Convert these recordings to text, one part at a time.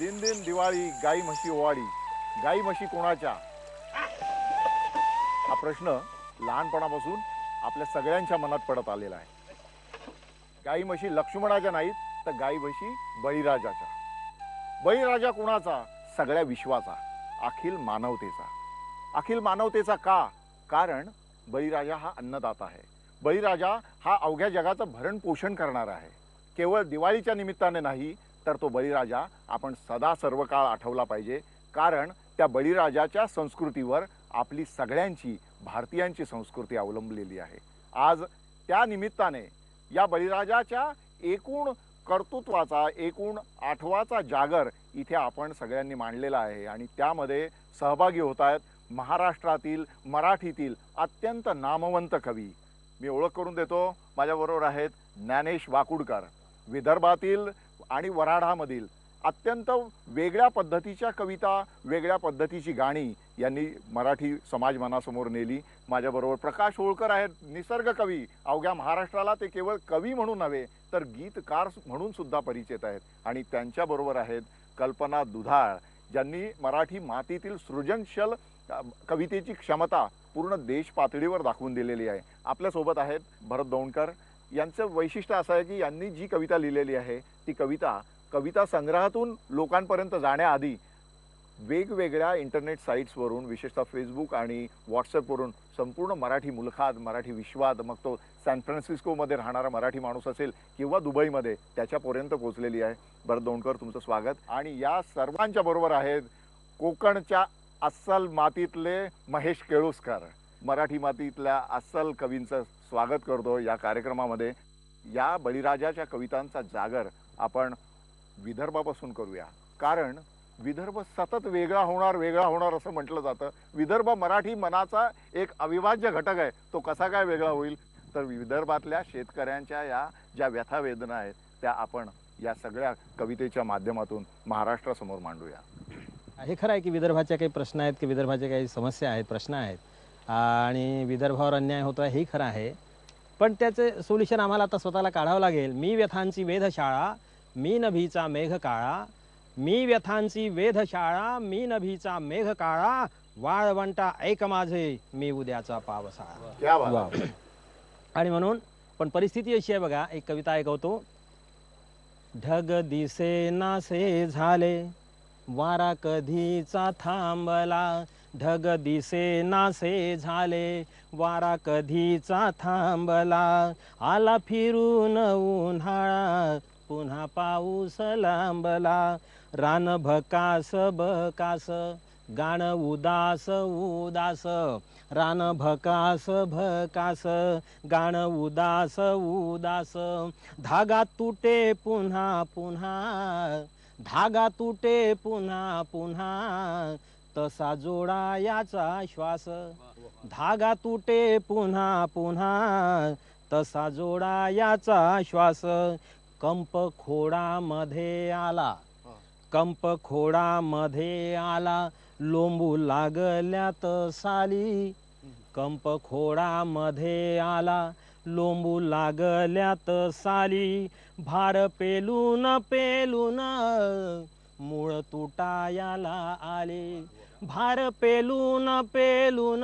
दिन दिन दिवाळी गाई म्हशी ओवाळी, गाई म्हशी कोणाच्या, हा प्रश्न लहानपणापासून आपल्या सगळ्यांच्या मनात पडत आलेला आहे. गाई म्हशी लक्ष्मणाच्या नाहीत, तर गाई म्हशी बळीराजाच्या. बळीराजा कोणाचा? सगळ्या विश्वाचा, अखिल मानवतेचा. अखिल मानवतेचा का? कारण बळीराजा हा अन्नदाता आहे. बळीराजा हा अवघ्या जगाचं भरण पोषण करणारा आहे. केवळ दिवाळीच्या निमित्ताने नाही, तर तो बळीराजा आपण सदा सर्व काळ आठवला पाहिजे. कारण त्या बळीराजाच्या संस्कृतीवर आपली सगळ्यांची, भारतीयांची संस्कृती अवलंबलेली आहे. आज त्या निमित्ताने या बळीराजाच्या एकूण कर्तृत्वाचा, एकूण आठवाचा जागर इथे आपण सगळ्यांनी मांडलेला आहे. आणि त्यामध्ये सहभागी होत आहेत महाराष्ट्रातील, मराठीतील अत्यंत नामवंत कवी. मी ओळख करून देतो. माझ्याबरोबर आहेत ज्ञानेश वाकुडकर. विदर्भातील आणि वऱ्हाडामधील अत्यंत वेगळ्या पद्धतीच्या कविता, वेगळ्या पद्धतीची गाणी यांनी मराठी समाज मनासमोर नेली. माझ्याबरोबर प्रकाश होळकर आहेत, निसर्ग कवी. अवघ्या महाराष्ट्राला ते केवळ कवी म्हणून नव्हे, तर गीतकार म्हणून सुद्धा परिचित आहेत. आणि त्यांच्याबरोबर आहेत कल्पना दुधाळ, ज्यांनी मराठी मातीतील सृजनशील कवितेची क्षमता पूर्ण देश पातळीवर दाखवून दिलेली आहे. आपल्यासोबत आहेत भरत दौंडकर. यांचं वैशिष्ट्य असं आहे की यांनी जी कविता लिहिलेली आहे ती कविता संग्रहातून लोकांपर्यंत जाण्याआधी वेगवेगळ्या इंटरनेट साईट्सवरून, विशेषतः फेसबुक आणि व्हॉट्सअपवरून संपूर्ण मराठी मुलखात, मराठी विश्वात, मग तो सॅन फ्रान्सिस्कोमध्ये राहणारा मराठी माणूस असेल किंवा दुबईमध्ये, त्याच्यापर्यंत पोहोचलेली आहे. भरत दौंडकर, तुमचं स्वागत. आणि या सर्वांच्या बरोबर आहेत कोकणच्या अस्सल मातीतले महेश केळुसकर. मराठी मातीतल्या अस्सल कवींचं स्वागत करतो या कार्यक्रमामध्ये. या बळीराजाच्या कवितांचा जागर आपण विदर्भापासून करूया. कारण विदर्भ सतत वेगळा होणार असं म्हटलं जातं. विदर्भ मराठी मनाचा एक अविभाज्य घटक आहे. तो कसा काय वेगळा होईल? तर विदर्भातल्या शेतकऱ्यांच्या या ज्या व्यथा वेदना आहेत त्या आपण या सगळ्या कवितेच्या माध्यमातून महाराष्ट्रासमोर मांडूया. हे खरं आहे की विदर्भाच्या काही प्रश्न आहेत, की विदर्भाच्या काही समस्या आहेत, प्रश्न आहेत आणि विदर्भावर अन्याय होतो आहे, हेही खरं आहे. पण त्याचे सोल्युशन आम्हाला आता स्वतःला काढावं लागेल. मी व्यथांची वेधशाळा, मी नभीचा मेघ काळा. मी व्यथांची वेधशाळा, मी नभीचा मेघ काळा. वाळवंटा ऐक माझे, मी उद्याचा पावसाळा. आणि म्हणून पण परिस्थिती अशी आहे बघा. एक कविता ऐकवतो. ढग दिसे नासे झाले, वारा कधीचा थांबला. ढग दिसे नासे झाले, वारा कधीचा थांबला. आला फिरून उन्हाळा, पुन्हा पाऊस लांबला. रान भकास भकास, गाण उदास उदास. रान भकास भकास, गाण उदास उदास. धागा तुटे पुन्हा पुन्हा, धागा तुटे पुन्हा पुन्हा. तसा जोडा याचा श्वास. धागा तुटे पुन्हा पुन्हा, तसा जोडा याचा श्वास. कंप खोडामध्ये आला, कंप खोडामध्ये आला. लोंबू लागल्यात साली, कंप खोडामध्ये आला. लोंबू लागल्यात साली. भार पेलून पेलून, मूळ तुटायाला आले. भार पेलून पेलून,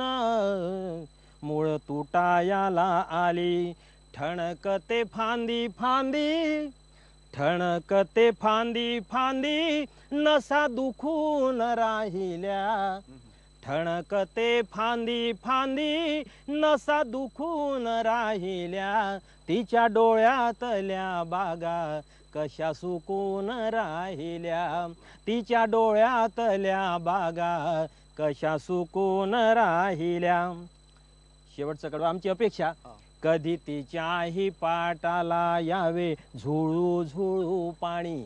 मूळ तुटायाला आली. ठणकते फांदी फांदी, ठणकते फांदी फांदी. नसा दुखून राहिल्या. ठणकते फांदी फांदी, नसा दुखून राहिल्या. तिच्या डोळ्यातल्या बागा कशा सुकून राहिल्या. तिच्या डोळ्यातल्या बागा कशा सुकून राहिल्या. शेवटचं कडवं. आमची अपेक्षा कधी तिच्याही पाटाला यावे झुळू झुळू पाणी.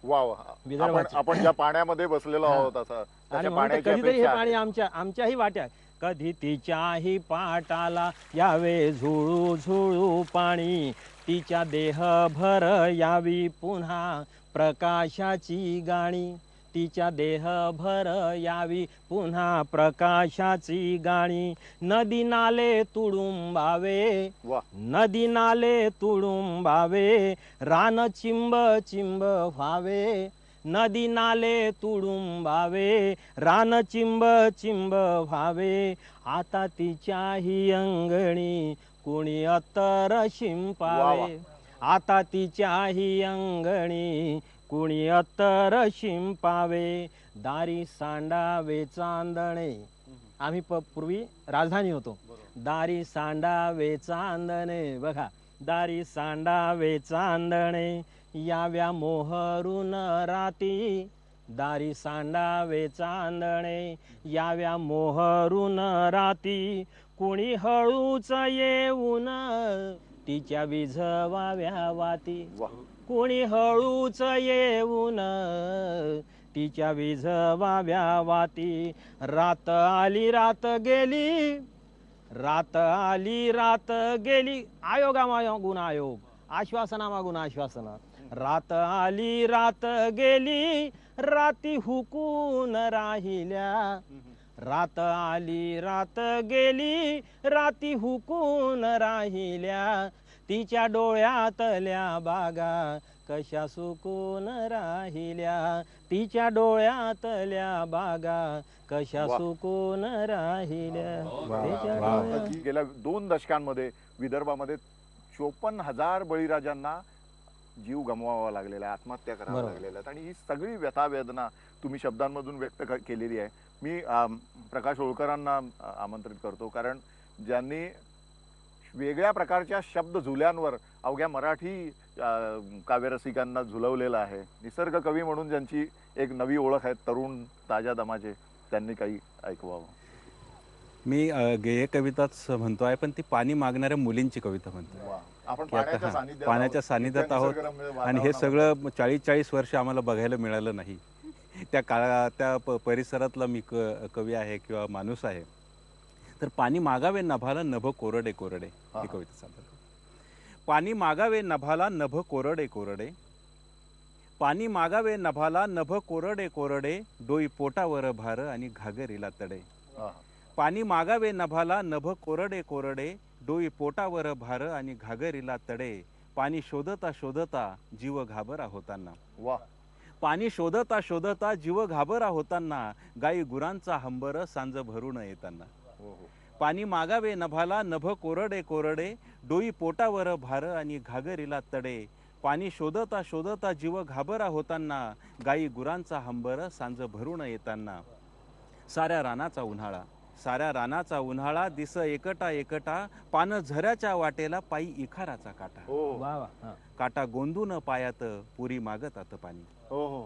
वा वा. आपण ज्या पाण्यामध्ये बसलेलो आहोत असं, कधीतरी हे पाणी आमच्याही वाट्यात. कधी तिच्याही पाटाला यावे झुळू झुळू पाणी. तिच्या देहभर यावी पुन्हा प्रकाशाची गाणी. तिच्या देहभर यावी पुन्हा प्रकाशाची गाणी. नदी नाले तुडुंबावे, नदी नाले तुडुंबावे. रान चिंब चिंब व्हावे, नदी नाले तुडुंबावे, रान चिंब चिंब व्हावे. आता तिच्याही अंगणी कुणी अत्तर वा शिंपावे. आता तिच्याही अंगणी कुणी अत्तर शिंपावे. दारी सांडावे चांदणे. आम्ही पूर्वी राजधानी होतो. दारी सांडावे चांदणे, बघा, दारी सांडावे चांदणे, याव्या मोहरून राती. दारी सांडावे चांदणे, याव्या मोहरून राती. कुणी हळूच येऊन तिच्या विझवाव्या वाती. वा कुणी हळूच येऊन तिच्या विझवाव्या वाती. रात आली रात गेली, रात आली रात गेली. आयोगामागून आयोग, आश्वासनामागून आश्वासन. रात आली रात गेली, राती हुकून राहिल्या. रात आली रात गेली, राती हुकून राहिल्या. तिच्या डोळ्यातल्या बागा कशा सुकून राहिल्या. तिच्या डोळ्यातल्या बागा कशा वा. सुकून राहिल्या. तिच्या डोळ्यात. गेल्या 2 दशकांमध्ये विदर्भामध्ये 54,000 बळीराजांना जीव गमवावा लागलेला आहे, आत्महत्या कराव्या बरोबर. लागलेल्या आहेत. आणि ही सगळी व्यथा वेदना तुम्ही शब्दांमधून व्यक्त केलेली आहे. मी प्रकाश होळकरांना आमंत्रित करतो, कारण ज्यांनी वेगळ्या प्रकारच्या शब्द झुल्यांवर अवघ्या मराठी काव्यरसिकांना झुलवलेलं आहे. निसर्ग कवी म्हणून ज्यांची एक नवी ओळख आहे, तरुण ताज्या दमाचे, त्यांनी काही ऐकवावं. मी गेय कविताच म्हणतो आहे, पण ती पाणी मागणाऱ्या मुलींची कविता म्हणतो. वा. आपण की आता पाण्याच्या हा, सानिध्यात पाण्याच्या आहोत. सानिध्यात इतक्या आहोत निसर्गरम्य आणि हे वातावरणामध्ये. सगळं 40-40 वर्ष आम्हाला बघायला मिळालं नाही. त्या परिसरातला मी कवी आहे किंवा माणूस आहे. तर पाणी मागावे नभाला नभ कोरडे कोरडे, ही कविता सादर. पाणी मागावे नभाला नभ कोरडे कोरडे, पाणी मागावे नभाला नभ कोरडे कोरडे, डोई पोटावर भार आणि घागरीला तडे. पाणी मागावे नभाला नभ कोरडे कोरडे, डोई पोटावर भार आणि घागरीला तडे. पाणी शोधता शोधता जीव घाबरा होताना. वा. पाणी शोधता शोधता जीव घाबरा होताना, गाई गुरांचा हंबर सांज भरून येताना. पाणी मागावे नभाला नभ कोरडे कोरडे, डोई पोटावर भार आणि घागरीला तडे. पाणी शोधता शोधता जीव घाबरा होताना, गाई गुरांचा हंबर सांज भरून येताना. साऱ्या रानाचा उन्हाळा, साऱ्या रानाचा उन्हाळा, दिस एकटा एकटा, पान झऱ्याच्या वाटेला पायी इखाराचा काटा. वा वा. हा. काटा गोंदून पायात पुरी मागतात पाणी. हो हो.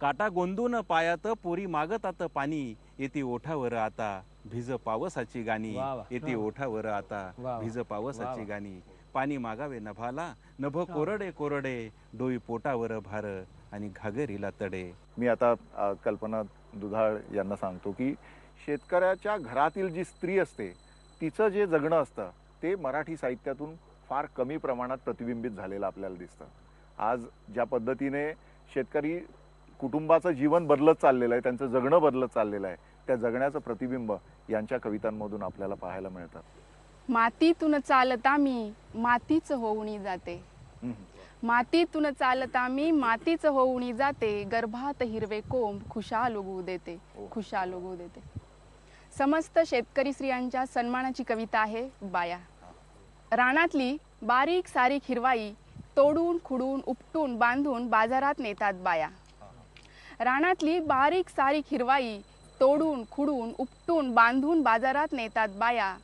काटा गोंदून पायात पुरी मागतात पाणी. येते ओठावर आता भिज पावसाची गाणी. वा वा. येते ओठावर आता वा वा. भिज पावसाची वा वा. गाणी. पाणी मागावे नभाला नभ कोरडे कोरडे, डोई पोटावर भार आणि घागरीला तडे. मी आता कल्पना दुधाळ यांना सांगतो की शेतकऱ्याच्या घरातील जी स्त्री असते, तिचं जे जगणं असतं ते मराठी साहित्यातून फार कमी प्रमाणात प्रतिबिंबित झालेलं आपल्याला दिसतं. आज ज्या पद्धतीने शेतकरी कुटुंबाचं जीवन बदलत चाललेलं आहे, त्यांचं जगणं बदलत चाललेलं आहे, त्या जगण्याचं प्रतिबिंब यांच्या कवितांमधून आपल्याला पाहायला मिळतात. मातीतून चालता मी मातीच होऊनी जाते. मातीतून चालता मी मातीच होऊनी जाते. गर्भात हिरवे कोंब खुशाल उगवू देते, खुशाल उगवू देते. समस्त शेतकरी स्त्रियांच्या सन्मानाची कविता आहे बाया. रानातली बारीक सारीक हिरवाई तोडून खुडून उपटून बांधून बाजारात नेतात बाया. रानातली बारीक सारीक हिरवाई तोडून खुडून उपटून बांधून बाजारात नेतात बाया.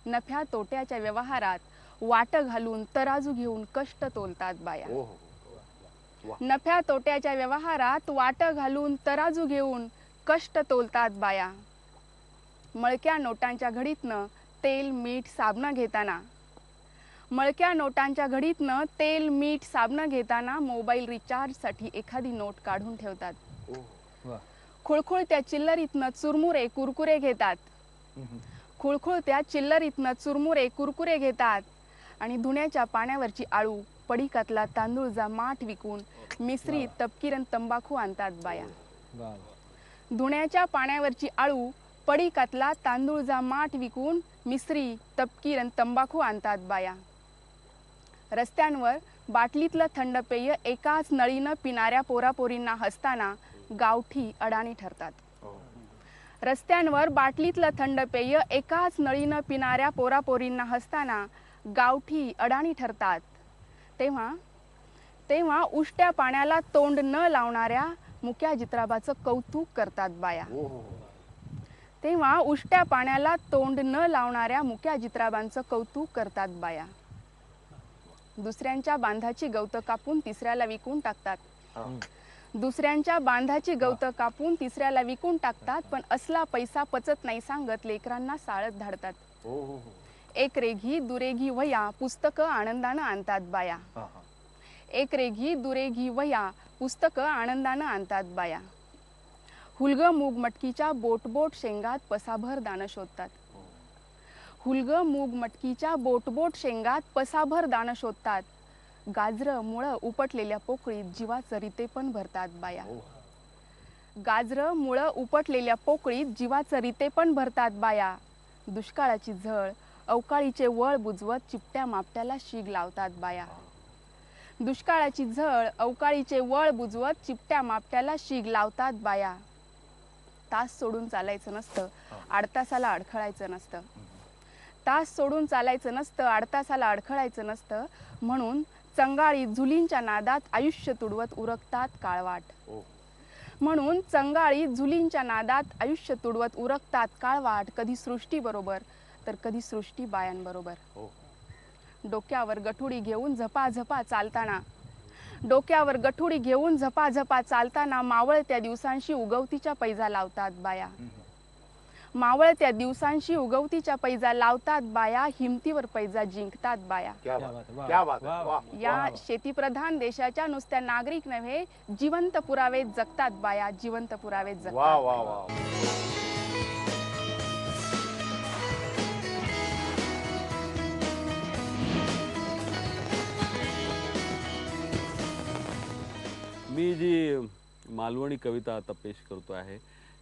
नफ्या तोट्याच्या व्यवहारात वाट घालून तराजू घेऊन कष्ट तोलतात बाया. नफ्या तोट्याच्या व्यवहारात वाट घालून तराजू घेऊन कष्ट तोलतात बाया. मळक्या नोटांच्या घडीतनं तेल मीठ साबण घेताना, मळक्या नोटांच्या घडीतनं तेल मीठ साबण घेताना मोबाईल रिचार्जसाठी एखादी नोट काढून ठेवतात. खुळखुळत्या चिल्लरीतनं चुरमुरे कुरकुरे घेतात. खुळखुळत्या चिल्लरीतनं चुरमुरे कुरकुरे घेतात. आणि धुण्याच्या पाण्यावरची आळू पडिकातला तांदूळचा माठ विकून मिसरी तपकिरण तंबाखू आणतात बाया. धुण्याच्या पाण्यावरची आळू पडिकातला तांदूळचा माठ विकून मिसरी तपकिरण तंबाखू आणतात बाया. रस्त्यांवर बाटलीतलं थंड पेय एकाच नळीनं पिणाऱ्या पोरापोरींना हसताना गावठी अडाणी ठरतात. रस्त्यांवर बाटलीतलं थंड पेय एकाच नळीनं पिणाऱ्या पोरापोरींना हसताना गावठी अडाणी ठरतात. तेव्हा उष्ट्या पाण्याला तोंड न लावणाऱ्या मुक्या जित्राबाचं कौतुक करतात बाया. तेव्हा उष्ट्या पाण्याला तोंड न लावणाऱ्या मुक्या जित्राबांचं कौतुक करतात बाया. दुसऱ्यांच्या बांधाची गवतं कापून तिसऱ्याला विकून टाकतात. दुसऱ्यांच्या बांधाची गवतं कापून तिसऱ्याला विकून टाकतात, पण असला पैसा पचत नाही सांगत लेकरांना साळत धाडतात. एक रेघी दुरेघी वया पुस्तकं आनंदानं आणतात बाया. एक रेघी दुरेघी वया पुस्तकं आनंदानं आणतात बाया. हुलग मूग मटकीच्या बोटबोट शेंगात पसाभर दाणं शोधतात. हुलग मूग मटकीच्या बोटबोट शेंगात पसाभर दाणं शोधतात. गाजरं मुळं उपटलेल्या पोकळीत जीवाचं रिते पण भरतात बाया. गाजरं मुळं उपटलेल्या पोकळीत जीवाचं रिते पण भरतात बाया. दुष्काळाची झळ अवकाळीचे वळ बुजवत चिपट्या मापट्याला शीग लावतात बाया. दुष्काळाची झळ अवकाळीचे वळ बुजवत चिपट्या मापट्याला शीग लावतात बाया. तास सोडून चालायचं नसतं, आडतासाला अडखळायचं नसतं. तास सोडून चालायचं नसतं, आडतासाला अडखळायचं नसतं. म्हणून चंगाळी झुलींच्या नादात आयुष्य तुडवत उरकतात काळवाट. म्हणून चंगाळी झुलींच्या नादात आयुष्य तुडवत उरकतात काळवाट. कधी सृष्टी बरोबर तर कधी सृष्टी बायांबरोबर. डोक्यावर गठुडी घेऊन झपाझपा चालताना, डोक्यावर गठुडी घेऊन झपाझपा चालताना मावळत्या दिवसांशी उगवतीच्या पैजा लावतात बाया. मावळत्या दिवसांशी उगवतीच्या पैजा लावतात बाया. हिमतीवर पैजा जिंकतात बाया. या शेतीप्रधान देशाच्या नुसत्या नागरिक नव्हे, जिवंत पुरावे जगतात बाया. जिवंत पुरावे जगतात. मी जी मालवणी कविता आता पेश करतो आहे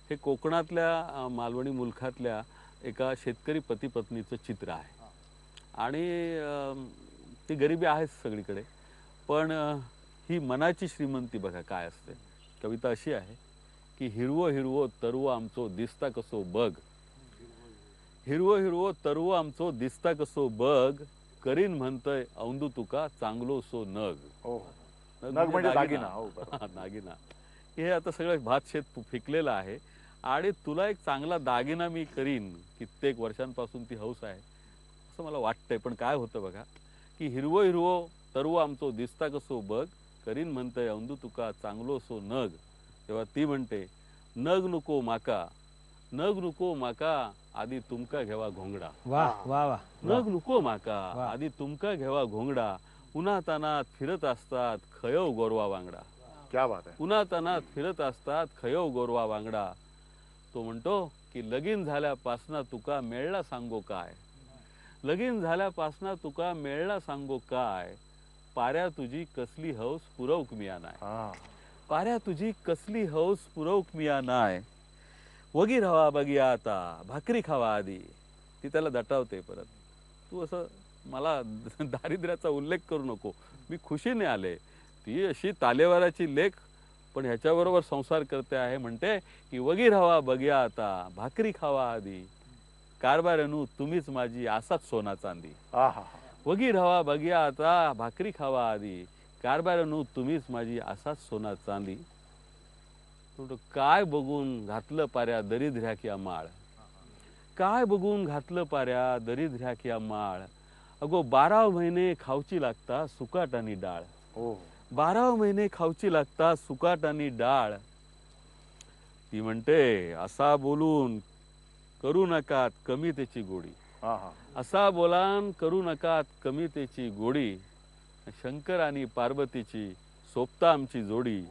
हे कोकणातल्या मालवणी मुलखातल्या एका शेतकरी पती पत्नीचं चित्र आहे. आणि ती गरिबी आहेच सगळीकडे, पण ही मनाची श्रीमंती बघा काय असते. कविता अशी आहे की हिरवो हिरवो तरवो आमचो दिसता कसो बघ. हिरवो हिरवो तरवो आमचो दिसता कसो बघ. करीन म्हणतय औंदू तुका चांगलो सो नग. नग म्हणजे दागिना. दागिना. हे आता सगळं भात शेत पिकलेलं आहे आणि तुला एक चांगला दागिना मी करीन. कित्येक वर्षांपासून ती हौस आहे असं मला वाटतंय. पण काय होतं बघा की हिरवो हिरवो तरवो आमचो दिसता कसो बघ. करीन म्हणतंय औंदू तुका चांगलो सो नग. तेव्हा ती म्हणते नग नको माका, नग नको माका आधी तुमका घेवा घोंगडा. वाह वाह वाह. नग नको माका आधी तुमका घेवा घोंगडा. उन्हातानात फिरत असतात खयव गोरवा वांगडा. क्या बात आहे. उन्हातानात फिरत असतात खयव गोरवा वांगडा. तो म्हणतो की लगीन झाल्यापासना तुका मेळला सांगो काय. लगीन झाल्यापासना तुका मेळला सांगो काय. पाऱ्या तुझी कसली हौस पुरवक मिया नाय. पाऱ्या तुझी कसली हौस पुरवक मिया नाय. वगी रवा बगी आता भाकरी खावा आधी. ती त्याला दटावते परत. तू असं मला दारिद्र्याचा उल्लेख करू नको, मी खुशीने आले. ती अशी तालेवाराची लेख पण ह्याच्याबरोबर संसार करते आहे. म्हणते की वगी राहावा बघ्या आता भाकरी खावा आधी. कारभारनू तुम्हीच माझी आसाच सोना चांदी. वगी राहावा बघ्या आता भाकरी खावा आधी. कारभारनू तुम्हीच माझी आसाच सोना चांदी. काय बघून घातलं पाऱ्या दरिद्र्या माळ. काय बघून घातलं पाऱ्या दरिद्र्या माळ. अगो 12 महिने खाऊची लागता सुकाट आणि डाळ. 12 महिने खाऊची लागता सुकाट आणि डाळ. ती म्हणते असा बोलून करू नकात कमी त्याची गोडी. असा बोलान करू नकात कमी त्याची गोडी. शंकर आणि पार्वतीची सोपता आमची जोडी.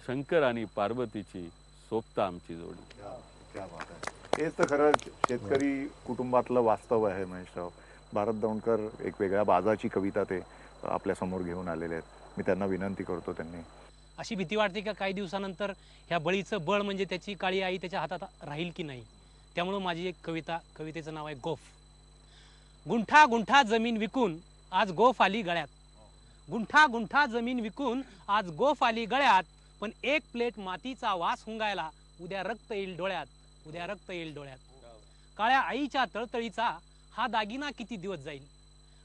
शंकर आणि पार्वतीची सोपता आमची जोडी. हेच तर खरं शेतकरी कुटुंबातलं वास्तव आहे महेशराव. भारत दौंडकर एक वेगळ्या बाजाची कविता ते आपल्या समोर घेऊन आलेले आहेत. मी त्यांना विनंती करतो, त्यांनी अशी भीती वाटते का काही दिवसानंतर ह्या बळीचं बळ म्हणजे त्याची काळी आई त्याच्या हातात राहील की नाही. त्यामुळं माझी एक कवितेचं नाव आहे गोफ. गुंठा गुंठा जमीन विकून आज गोफ आली गळ्यात. गुंठा गुंठा जमीन विकून आज गोफ आली गळ्यात, पण एक प्लेट मातीचा वास हुंगायला उद्या रक्त येईल डोळ्यात, उद्या रक्त येईल डोळ्यात. काळ्या आईच्या तळतळीचा हा दागिना किती दिवस जाईल,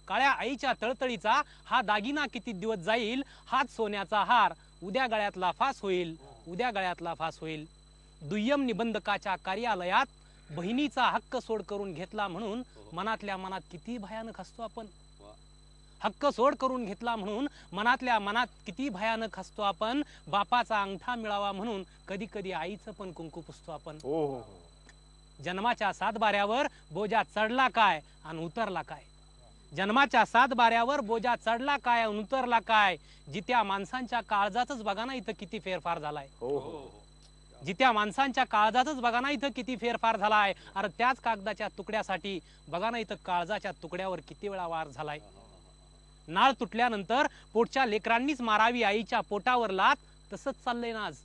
काळ्या आईच्या तळतळीचा हा दागिना किती दिवस जाईल. हाच सोन्याचा हार उद्या गळ्यातला फास होईल, उद्या गळ्यातला फास होईल. दुय्यम निबंधकाच्या कार्यालयात बहिणीचा हक्क सोड करून घेतला म्हणून मनातल्या मनात किती भयानक हसतो आपण. हक्क सोड करून घेतला म्हणून मनातल्या मनात किती भयानक हसतो आपण. बापाचा अंगठा मिळावा म्हणून कधी कधी आईचं पण कुंकू पुसतो आपण. जन्माच्या सातबाऱ्यावर बोजा चढला काय आणि उतरला काय, जन्माच्या सातबाऱ्यावर बोजा चढला काय आणि उतरला काय. जित्या माणसांच्या काळजातच बघा ना इथं किती फेरफार झालाय. जित्या माणसांच्या काळजातच बघा ना इथं किती फेरफार झालाय. अरे त्याच कागदाच्या तुकड्यासाठी बघा ना इथं काळजाच्या तुकड्यावर किती वेळा वार झालाय. नाळ तुटल्यानंतर पोटच्या लेकरांनीच मारावी आईच्या पोटावर लात, तसंच चाललंय ना आज.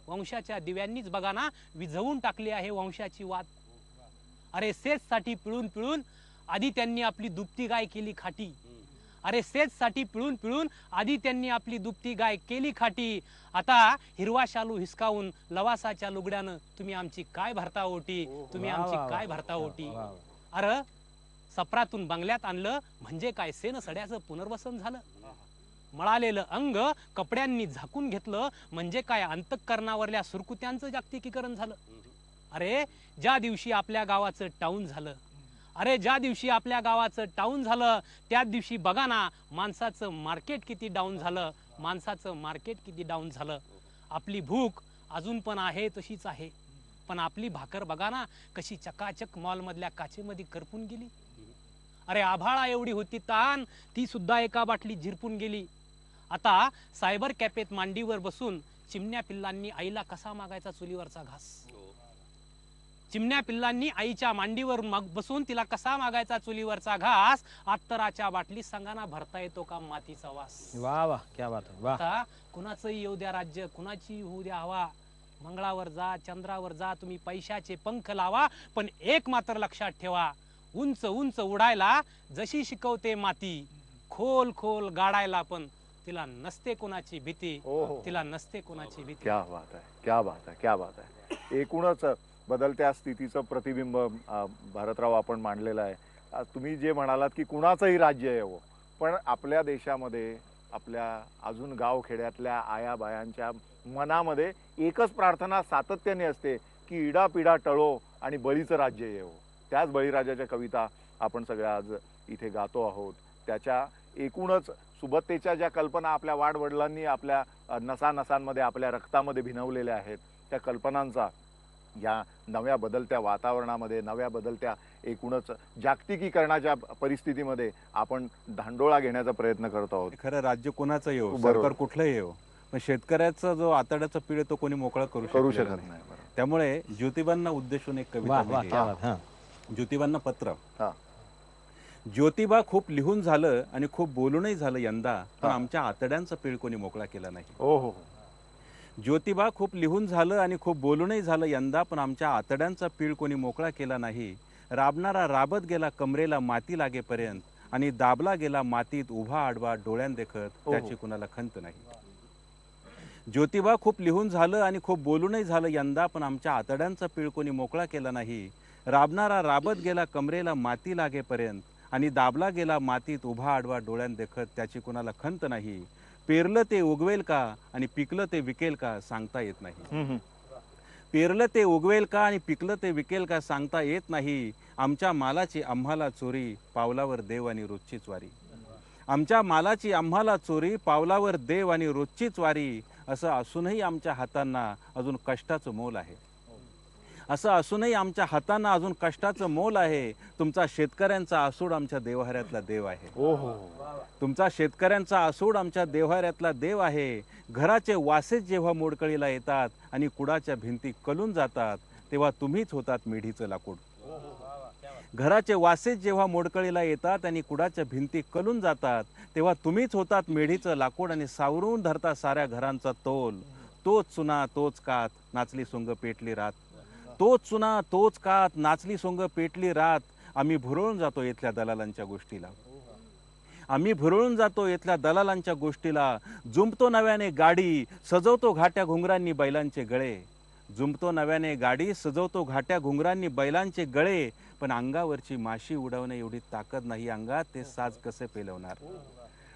वंशाच्या दिव्यांनीच बघा ना विझवून टाकली आहे वंशाची वात. अरे सेच साठी पिळून पिळून आधी त्यांनी आपली दुभती गाय केली खाटी. अरे सेच साठी पिळून पिळून आधी त्यांनी आपली दुभती गाय केली खाटी. आता हिरवा शालू हिसकावून लवासाच्या लुगड्यानं तुम्ही आमची काय भरता ओटी, तुम्ही आमची काय भरता ओटी. अरे सप्रातून बंगल्यात आणलं म्हणजे काय सेन सड्याचं पुनर्वसन झालं. मळालेलं अंग कपड्यांनी झाकून घेतलं म्हणजे काय अंतःकरणावरल्या सुरकुत्यांचं जागतिकीकरण झालं. अरे ज्या दिवशी आपल्या गावाचं टाऊन झालं, अरे ज्या दिवशी आपल्या गावाचं टाऊन झालं त्याच दिवशी बघा ना माणसाचं मार्केट किती डाऊन झालं, माणसाचं मार्केट किती डाऊन झालं. आपली भूक अजून पण आहे तशीच आहे, पण आपली भाकर बघा ना कशी चकाचक मॉल मधल्या काचेमध्ये करपून गेली. अरे आभाळा एवढी होती तान ती सुद्धा एका बाटलीत झिरपून गेली. आता सायबर कॅफेत मांडीवर बसून चिमण्या पिल्लांनी आईला कसा मागायचा चुलीवरचा घास. चिमण्या पिल्लांनी आईच्या मांडीवर बसून तिला कसा मागायचा चुलीवरचा घास. अत्तराच्या बाटलीत सांगाना भरता येतो का मातीचा वास. वा वा क्या बात आहे. वा आता कुणाचंही येऊ द्या राज्य, कुणाची होऊ द्या हवा, मंगळावर जा चंद्रावर जा तुम्ही पैशाचे पंख लावा, पण एक मात्र लक्षात ठेवा, उंच उंच उडायला जशी शिकवते माती, खोल खोल गाडायला पण तिला नसते कोणाची भीती, तिला नसते कोणाची भीती. क्या बात आहे, क्या बात आहे, क्या बात आहे. एकूणच बदलत्या स्थितीचं प्रतिबिंब भारतराव आपण मांडलेलं आहे. तुम्ही जे म्हणालात की कुणाचंही राज्य यावं, पण आपल्या देशामध्ये आपल्या अजून गावखेड्यातल्या आया बायांच्या मनामध्ये एकच प्रार्थना सातत्याने असते की इडापिडा टळो आणि बळीचं राज्य येवो. त्याच बळीराजाच्या कविता आपण सगळ्या आज इथे गातो आहोत. त्याच्या एकूणच सुबत्तेच्या ज्या कल्पना आपल्या वाडवडिलांनी आपल्या नसानसांमध्ये आपल्या रक्तामध्ये भिनवलेल्या आहेत, त्या कल्पनांचा या नव्या बदलत्या वातावरणामध्ये, नव्या बदलत्या एकूणच जागतिकीकरणाच्या परिस्थितीमध्ये आपण धांडोळा घेण्याचा प्रयत्न करत आहोत. खरं राज्य कोणाचं येऊ, बरोबर. सरकार कुठलं येऊ, पण शेतकऱ्याचा जो आतड्याचा पीळ तो कोणी मोकळा करू शकत नाही. नाही. त्यामुळे ज्योतिबांना उद्देशून एक वा कविता वा लिहिली. क्या बात. हा ज्योतिबांना पत्र. हा. ज्योतिबा खूप लिहून झालं आणि खूप बोलूनही झालं यंदा, पण आमच्या आतड्यांचा पीळ कोणी मोकळा केला नाही. हो हो. ज्योतिबा खूप लिहून झालं आणि खूप बोलूनही झालं यंदा, पण आमच्या आतड्यांचा पीळ कोणी मोकळा केला नाही. राबणारा राबत गेला कमरेला माती लागेपर्यंत, आणि दाबला गेला मातीत उभा आडवा डोळ्यान देखत, त्याची कुणाला खंत नाही. ज्योतिबा खूप लिहून झालं आणि खूप बोलूनही झालं यंदा, पण आमच्या आतड्यांचा पीळ कोणी मोकळा केला नाही. राबणारा राबत गेला कमरेला माती लागेपर्यंत, आणि दाबला गेला मातीत उभा आडवा डोळ्यान देखत, त्याची कुणाला खंत नाही. पेरलं ते उगवेल का आणि पिकलं ते विकेल का सांगता येत नाही. पेरलं ते उगवेल का आणि पिकलं ते विकेल का सांगता येत नाही. आमच्या मालाची आम्हाला चोरी, पावलावर देव आणि रोजचीच वारी. आमच्या मालाची आम्हाला चोरी, पावलावर देव आणि रोजचीच वारी. असं असूनही आमच्या हातांना अजून कष्टाचं मोल आहे. असं असूनही आमच्या हातांना अजून कष्टाचं मोल आहे. तुमचा शेतकऱ्यांचा आसूड आमच्या देवहाऱ्यातला देव आहे. तुमचा शेतकऱ्यांचा आसूड आमच्या देवहाऱ्यातला देव आहे. घराचे वासेच जेव्हा मोडकळीला येतात आणि कुडाच्या भिंती कलून जातात, तेव्हा तुम्हीच होतात मेढीचं लाकूड. घराचे वासेच जेव्हा मोडकळीला येतात आणि कुडाच्या भिंती कलून जातात, तेव्हा तुम्हीच होतात मेढीचं लाकूड, आणि सावरून धरता साऱ्या घरांचा तोल. तोच चुना तोच कात नाचली सोंग पेटली रात. तोच चुना तोच कात नाचली सोंग पेटली रात. आम्ही भुरळून जातो इथल्या दलालांच्या गोष्टीला. आम्ही भुरळून जातो इथल्या दलालांच्या गोष्टीला. जुंपतो नव्याने गाडी, सजवतो घाट्या घुंगरांनी बैलांचे गळे. जुंपतो नव्याने गाडी, सजवतो घाट्या घुंगरांनी बैलांचे गळे. पण अंगावरची माशी उडवणे एवढी ताकद नाही अंगात, ते साज कसे पेलवणार.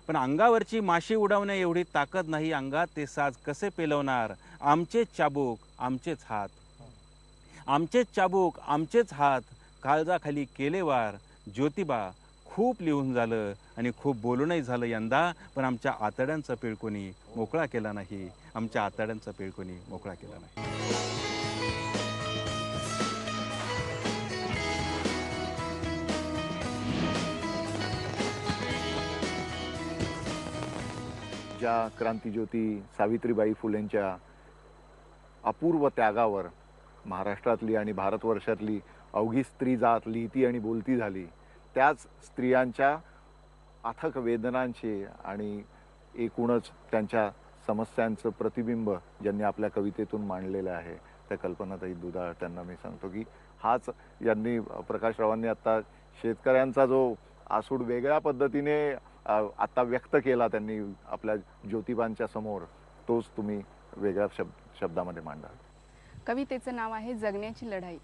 पण अंगावरची माशी उडवणे एवढी ताकद नाही अंगात, ते साज कसे पेलवणार. आमचेच चाबूक आमचेच हात, आमचेच चाबूक आमचेच हात, काळजाखाली केले वार. ज्योतिबा खूप लिहून झालं आणि खूप बोलूनही झालं यंदा, पण आमच्या आतड्यांचा पिळ कोणी मोकळा केला नाही. आमच्या आतड्यांचा पिळ कोणी मोकळा केला नाही. ज्या क्रांतिज्योती सावित्रीबाई फुलेंच्या अपूर्व त्यागावर महाराष्ट्रातली आणि भारतवर्षातली अवघी स्त्री जात लिहिती आणि बोलती झाली, त्याच स्त्रियांच्या अथक वेदनांचे आणि एकूणच त्यांच्या समस्यांचं प्रतिबिंब ज्यांनी आपल्या कवितेतून मांडलेलं आहे, त्या कल्पनाताई दुधाळ, त्यांना मी सांगतो की हाच यांनी प्रकाशरावांनी आता शेतकऱ्यांचा जो आसूड वेगळ्या पद्धतीने आता व्यक्त केला त्यांनी आपल्या ज्योतिबांच्या समोर, तोच तुम्ही वेगळ्या शब्दामध्ये मांडा. कवितेचं नाव आहे जगण्याची लढाई.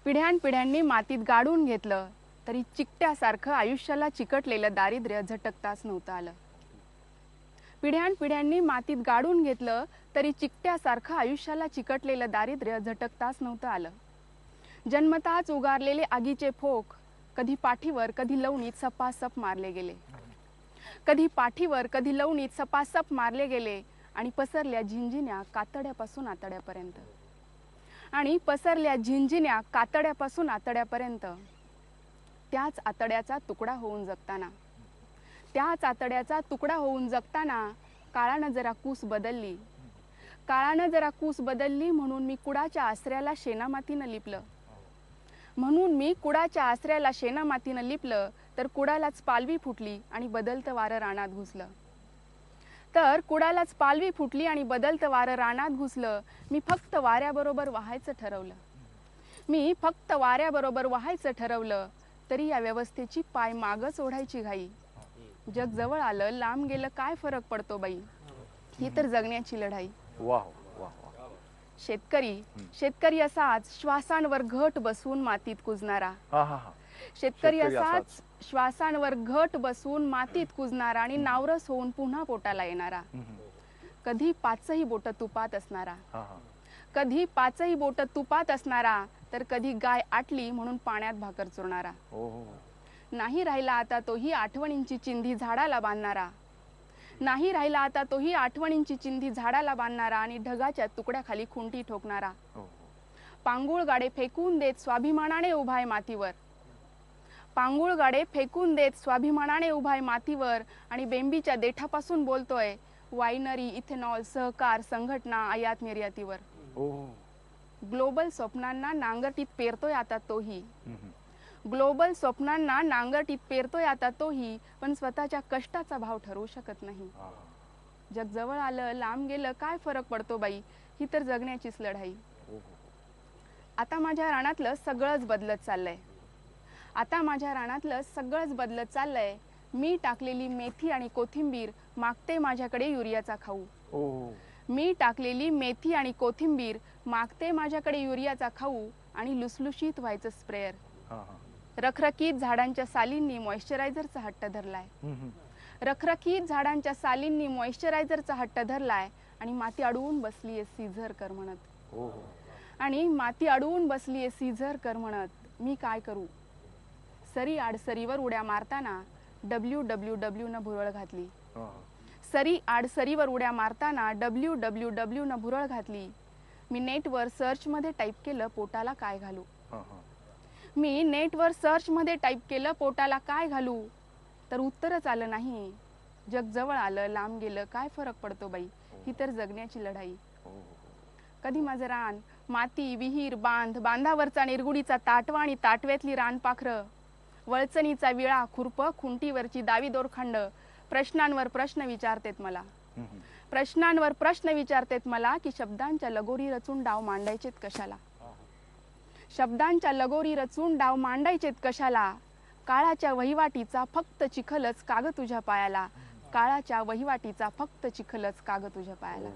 पिढ्यानपिढ्यांनी मातीत गाडून घेतलं तरी चिकट्यासारखं आयुष्याला चिकटलेलं दारिद्र्य झटकताच नव्हतं आलं. पिढ्यानपिढ्यांनी मातीत गाडून घेतलं तरी चिकट्यासारखं आयुष्याला चिकटलेलं दारिद्र्य झटकताच नव्हतं आलं. जन्मताच उगारलेले आगीचे फोक कधी पाठीवर कधी लवणीत सपासप मारले गेले. कधी पाठीवर कधी लवणीत सपासप मारले गेले आणि पसरल्या झिंझिण्या कातड्यापासून आतड्यापर्यंत. आणि पसरल्या झिंझिण्या कातड्यापासून आतड्यापर्यंत. त्याच आतड्याचा तुकडा होऊन जगताना, त्याच आतड्याचा तुकडा होऊन जगताना काळानं जरा कूस बदलली. काळानं जरा कूस बदलली म्हणून मी कुडाच्या आसऱ्याला शेणामातीनं लिपलं. म्हणून मी कुडाच्या आसऱ्याला शेणामातीनं लिपलं तर कुडालाच पालवी फुटली आणि बदलतं वारं रानात घुसलं. तर कुडालाच पालवी फुटली आणि बदलतं वारं रानात घुसलं. मी फक्त वाऱ्याबरोबर वाहायचं ठरवलं. मी फक्त वाऱ्याबरोबर वाहायचं ठरवलं तरी या व्यवस्थेची पाय मागच ओढायची घाई. जग जवळ आलं लांब गेलं काय फरक पडतो बाई, ही तर जगण्याची लढाई. वाह वाह. शेतकरी असाच श्वासांवर घट बसून मातीत कुजणारा. हा हा हा. शेतकरी असाच श्वासांवर घट बसून मातीत कुजणारा आणि नावरस होऊन पुन्हा पोटाला येणारा. कधी पाचही बोट तुपात असणारा, कधी पाचही बोट तुपात असणारा, तर कधी गाय आटली म्हणून पाण्यात भाकर चुरणारा. नाही राहिला आता तोही आठवणींची चिंधी झाडाला बांधणारा. नाही राहिला आता तोही आठवणींची चिंधी झाडाला बांधणारा आणि ढगाच्या तुकड्याखाली खुंटी ठोकणारा. पांगुळ गाडे फेकून देत स्वाभिमानाने उभाय मातीवर. पांगुळ गाडे फेकून देत स्वाभिमानाने उभाय मातीवर आणि बेंबीच्या देठापासून बोलतोय वायनरी, इथेनॉल, सहकार, संघटना, आयात निर्यातीवर. ग्लोबल स्वप्नांना नांगरटीत पेरतोय आता तोही. ग्लोबल स्वप्नांना नांगरटीत पेरतोय आता तोही, पण स्वतःच्या कष्टाचा भाव ठरवू शकत नाही. जग जवळ आलं लांब गेलं काय फरक पडतो बाई, ही तर जगण्याचीच लढाई. आता माझ्या रानातलं सगळंच बदलत चाललंय. आता माझ्या रानातलं सगळंच बदलत चाललंय. मी टाकलेली मेथी आणि कोथिंबीर मागते माझ्याकडे युरियाचा खाऊ. मी टाकलेली मेथी आणि कोथिंबीर मागते माझ्याकडे युरियाचा खाऊ आणि लुसलुशीत व्हायचं स्प्रेयर. रखरखीत झाडांच्या सालींनी मॉइश्चरायझरचा हट्ट धरलाय. रखरखीत झाडांच्या सालींनी मॉइश्चरायझरचा हट्ट धरलाय आणि माती अडवून बसलीये सीझर कर म्हणत. आणि माती अडवून बसलीये सीझर कर म्हणत. मी काय करू. सरी आडसरीवर उड्या मारताना WWW न भुरळ घातली. सरी आडसरीवर उड्या मारताना WWW न भुरळ घातली. मी नेटवर सर्च मध्ये टाईप केलं पोटाला काय घालू. मी नेटवर सर्च मध्ये टाईप केलं पोटाला काय घालू, तर उत्तरच आलं नाही. जग जवळ आलं लांब गेलं काय फरक पडतो बाई, ही तर जगण्याची लढाई. कधी माझं रान, माती, विहीर, बांध, बांधावरचा निरगुडीचा ताटवा आणि ताटव्यातली रानपाखरं, वळचणीचा विळा, खुरप, खुंटीवरची दावी दोरखंड प्रश्नांवर प्रश्न विचारतेत मला. प्रश्नांवर प्रश्न विचारतेत मला की शब्दांच्या लगोरी रचून डाव मांडायचेत कशाला. शब्दांच्या लगोरी रचून डाव मांडायचेत कशाला. काळाच्या वहिवाटीचा फक्त चिखलच काग तुझ्या पायाला, काळाच्या वहिवाटीचा फक्त चिखलच काग तुझ्या पायाला.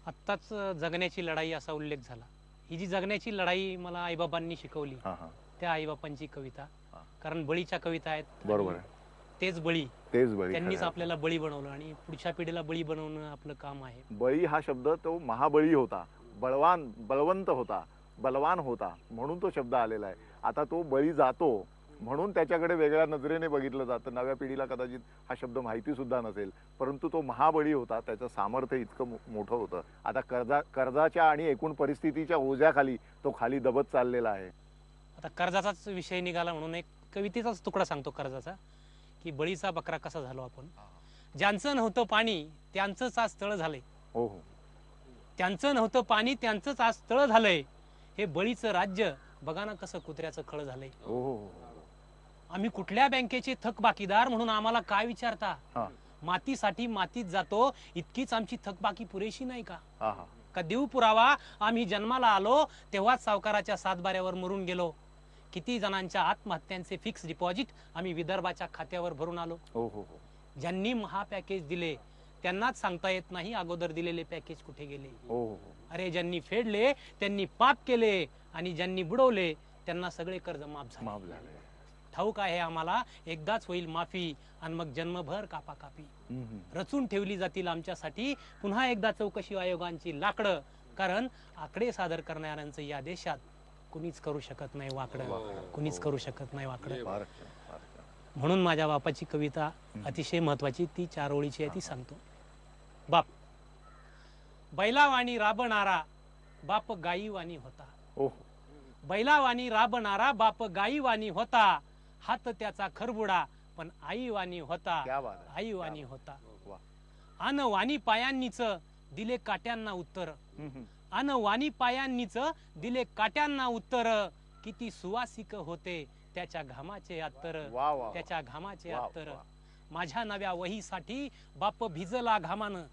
आत्ताच जगण्याची लढाई असा उल्लेख झाला. ही जी जगण्याची लढाई मला आईबाबांनी शिकवली, हा हा त्या आईबापांची कविता. हा. कारण बळीच्या कविता आहेत. बरोबर आणि आहे. तेच बळी, तेच बळी त्यांनीच खरं आहे. आपल्याला बळी बनवलं आणि पुढच्या पिढीला बळी बनवणं आपलं काम आहे. बळी हा शब्द तो महाबळी होता, बलवंत होता, बलवान होता, म्हणून तो शब्द आलेला आहे. आता तो बळी जातो म्हणून त्याच्याकडे वेगळ्या नजरेने बघितलं जातं. नव्या पिढीला कदाचित हा शब्द माहिती सुद्धा नसेल, परंतु तो महाबळी होता. त्याचं सामर्थ्य इतकं मोठं होतं. आता कर्जाच्या आणि एकूण परिस्थितीच्या ओझ्याखाली तो खाली दबत चाललेला आहे. आता कर्जाचाच विषय निघाला म्हणून एक कवितेचाच तुकडा सांगतो कर्जाचा, की बळीचा बकरा कसा झालो आपण. ज्यांचं नव्हतं पाणी त्यांचंच आज तळ झालंय. हो हो. त्यांचं नव्हतं पाणी त्यांचंच आज तळ झालंय. हे बळीचं राज्य बघा ना कसं कुत्र्याचं खळ झालंय. हो हो. आम्ही कुठल्या बँकेचे थकबाकीदार म्हणून आम्हाला काय विचारता. हा मातीसाठी मातीत जातो इतकीच आमची थकबाकी पुरेशी नाही का. हा हा. का देऊ पुरावा आम्ही जन्माला आलो तेव्हाच सावकाराच्या सातबाऱ्यावर मरून गेलो. किती जणांच्या आत्महत्यांचे फिक्स डिपॉझिट आम्ही विदर्भाच्या खात्यावर भरून आलो. हो हो हो. ज्यांनी महा पॅकेज दिले त्यांनाच सांगता येत नाही अगोदर दिलेले पॅकेज कुठे गेले. हो हो. अरे ज्यांनी फेडले त्यांनी पाप केले आणि ज्यांनी बुडवले त्यांना सगळे कर्ज माफ झाले. माफ झाले. ठाऊक आहे आम्हाला एकदाच होईल माफी आणि मग जन्मभर कापाकापी. रचून ठेवली जातील आमच्यासाठी पुन्हा एकदा चौकशी आयोगांची लाकडं. कारण आकडे सादर करणाऱ्यांचं या देशात कुणीच करू शकत नाही वाकडं. कुणीच करू शकत नाही वाकडं. फार छान, फार छान. म्हणून माझ्या बापाची कविता अतिशय महत्वाची, ती 4 ओळीची आहे, ती सांगतो. बाप बैलावाणी राबणारा बाप गाईवाणी होता. हो हो. बैलावाणी राबणारा बाप गाईवाणी होता. हात त्याचा खरबुडा पण आईवाणी होता. क्या बात आहे. आईवाणी होता. वा. अन वाणी पायांनीच दिले काट्यांना उत्तर. अन वाणी पायांनीच दिले काट्यांना उत्तर. किती सुवासिक होते त्याच्या घामाचे अत्तर. वा वा वा. त्याच्या घामाचे वा, अत्तर. वा. माझ्या नव्या वहीसाठी बाप भिजला घामानं.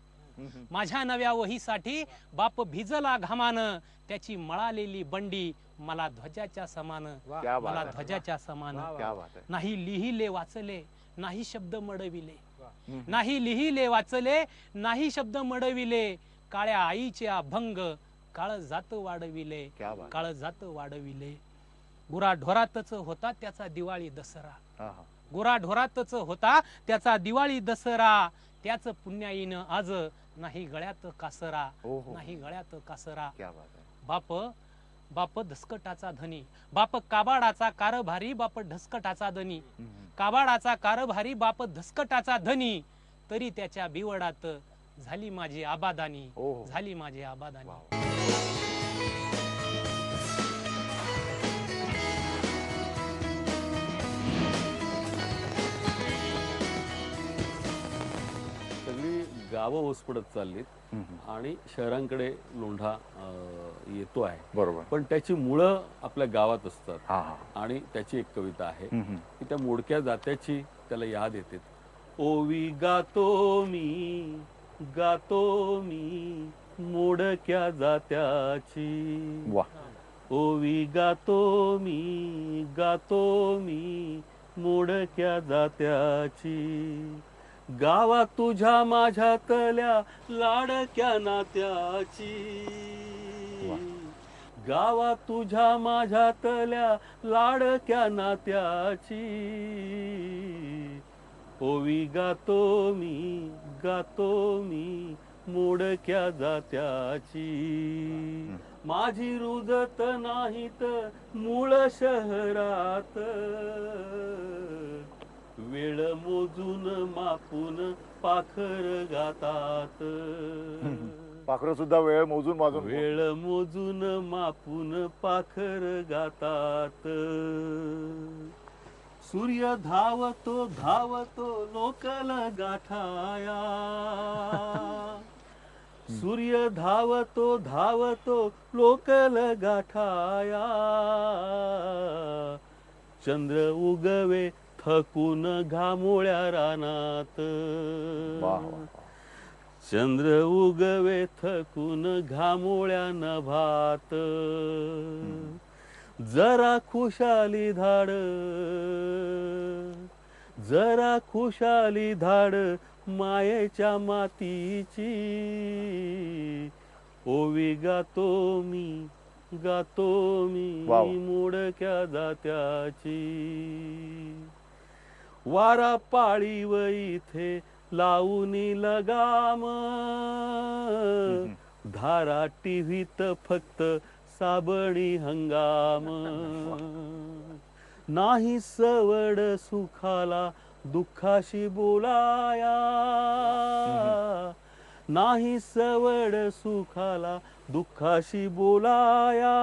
माझ्या नव्या वहीसाठी बाप भिजला घामानं. त्याची मळालेली बंडी मला ध्वजाच्या समान. क्या बात मला आहे. ध्वजाच्या समान. क्या बात आहे. नाही लिहिले वाचले नाही शब्द मडविले. नाही लिहिले वाचले नाही शब्द मडविले. काळ्या आईचे अभंग काळ जात वाढविले. क्या बात. काळ जात वाढविले. गुरा ढोरातच होता त्याचा दिवाळी दसरा. हा हा. गुरा ढोरातच होता त्याचा दिवाळी दसरा. त्याच पुण्याईनं आज नाही गळ्यात कासरा. हो हो. नाही गळ्यात कासरा. क्या बात आहे. बाप बाप धसकटाचा धनी. बाप काबाडाचा कारभारी. बाप ढसकटाचा धनी. काबाडाचा कारभारी. बाप धसकटाचा धनी. तरी त्याच्या बिवडात झाली माझी आबादानी. हो हो. झाली माझी आबादानी. वा. सगळी गावं ओसपडत चाललीत आणि शहरांकडे लोंढा येतो आहे. बरोबर. पण त्याची मुळं आपल्या गावात असतात. हा हा. आणि त्याची एक कविता आहे की त्या मोडक्या जात्याची त्याला याद येते. ओवी गातो मी मोडक्या जात्याची. वा. ओवी गातो मी मोडक्या जात्याची. गावा तुझ्या माझ्यातल्या लाडक्या नात्याची. गावा तुझ्या माझ्यातल्या लाडक्या नात्याची. ओवी गातो मी मोडक्या जात्याची. माझी रुजत नाहीत मूळ शहरात. वेळ मोजून मापून पाखर गातात. पाखरं सुद्धा वेळ मोजून वाजून. वेळ मोजून मापून पाखर गातात. सूर्य धावतो लोकल गाठाया. सूर्य धावतो लोकल गाठाया. चंद्र उगवे थकून घामोळ्या रानात. चंद्र उगवे थकून घामोळ्या नभात. जरा खुशाली धाड, जरा खुशाली धाड मायेच्या मातीची, ओवी गातो मी वाव. मोडक्या जात्याची. वारा पाळीव इथे लावूनी लगाम, धारा टीव्हीत फक्त साबणी हंगाम. नाही सवड सुखाला दुःखाशी बोलाया, नाही सवड सुखाला दुःखाशी बोलाया,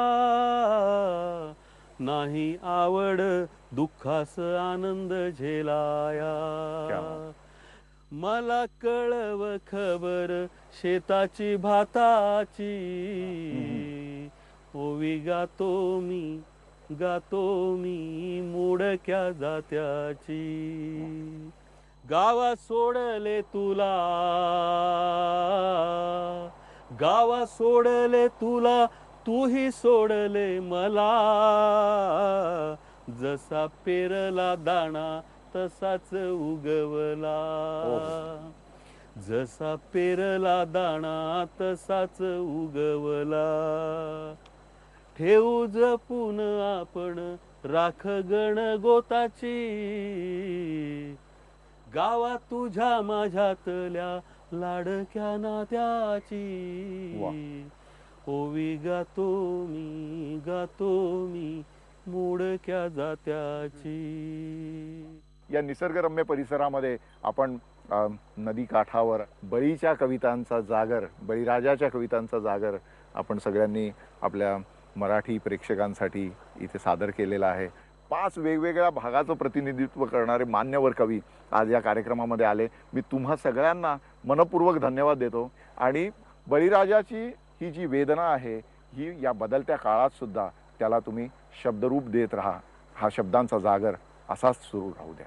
नाही आवड दुःखास आनंद झेलाया. मला कळव खबर शेताची भाताची, ओवी गातो मी मोडक्या जात्याची. गावा सोडले तुला, गावा सोडले तुला, तूही सोडले मला. जसा पेरला दाणा तसाच उगवला, जसा पेरला दाणा तसाच उगवला. ठेवू जपून आपण राख गण गोताची, गावा तुझ्या माझ्यातल्या लाडक्या नात्याची. ओवी गातो मी मोडक्या जात्याची. या निसर्गरम्य परिसरामध्ये आपण नदी काठावर बळीच्या कवितांचा जागर, बळीराजाच्या कवितांचा जागर आपण सगळ्यांनी आपल्या मराठी प्रेक्षकांसाठी इथे सादर केलेला आहे. 5 वेगवेगळ्या भागाचं प्रतिनिधित्व करणारे मान्यवर कवी आज या कार्यक्रमामध्ये आले. मी तुम्हा सगळ्यांना मनपूर्वक धन्यवाद देतो. आणि बळीराजाची ही जी वेदना आहे ही या बदलत्या काळात सुद्धा त्याला तुम्ही शब्दरूप देत राहा. हा शब्दांचा जागर असाच सुरू राहू द्या.